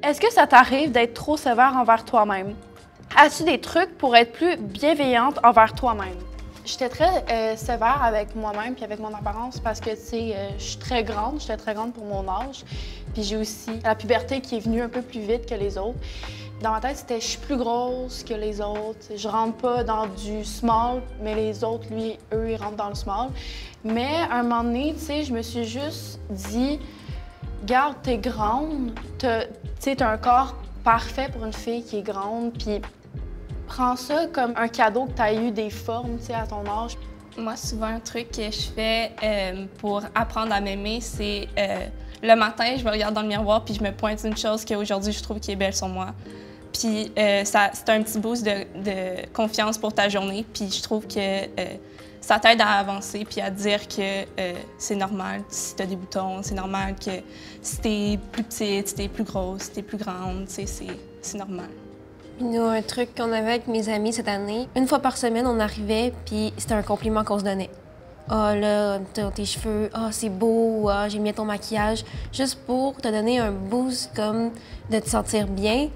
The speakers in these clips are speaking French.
Est-ce que ça t'arrive d'être trop sévère envers toi-même? As-tu des trucs pour être plus bienveillante envers toi-même? J'étais très sévère avec moi-même puis avec mon apparence parce que, tu sais, je suis très grande, j'étais très grande pour mon âge. Puis j'ai aussi la puberté qui est venue un peu plus vite que les autres. Dans ma tête, c'était je suis plus grosse que les autres. Je rentre pas dans du small, mais les autres, eux, ils rentrent dans le small. Mais à un moment donné, tu sais, je me suis juste dit, regarde, t'es grande, t'as un corps parfait pour une fille qui est grande, puis prends ça comme un cadeau que tu as eu des formes, tu sais, à ton âge. Moi, souvent, un truc que je fais pour apprendre à m'aimer, c'est le matin, je me regarde dans le miroir puis je me pointe une chose qu'aujourd'hui, je trouve qui est belle sur moi. Puis c'est un petit boost de confiance pour ta journée. Puis je trouve que ça t'aide à avancer puis à dire que c'est normal si tu as des boutons, c'est normal que si t'es plus petite, si t'es plus grosse, si t'es plus grande, c'est normal. Nous, un truc qu'on avait avec mes amis cette année, une fois par semaine, on arrivait, puis c'était un compliment qu'on se donnait. « Ah là, tes cheveux, ah c'est beau, ah j'aime bien ton maquillage », juste pour te donner un boost comme de te sentir bien.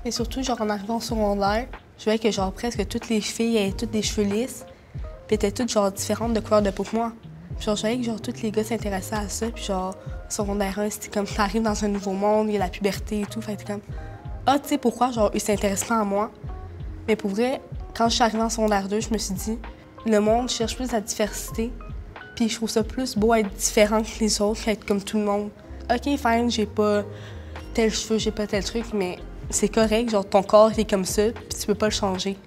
Et surtout, genre en arrivant au secondaire, je voyais que genre presque toutes les filles avaient toutes des cheveux lisses, puis étaient toutes genre différentes de couleur de peau que moi. Puis genre, je voyais que genre tous les gars s'intéressaient à ça, puis genre secondaire 1, c'était comme t'arrives dans un nouveau monde, il y a la puberté et tout, fait comme ah, tu sais pourquoi, genre, ils s'intéressent pas à moi. Mais pour vrai, quand je suis arrivée en secondaire 2, je me suis dit, le monde cherche plus la diversité. Puis je trouve ça plus beau être différent que les autres, qu'être comme tout le monde. OK, fine, j'ai pas tel cheveu, j'ai pas tel truc, mais c'est correct, genre, ton corps est comme ça, puis tu peux pas le changer.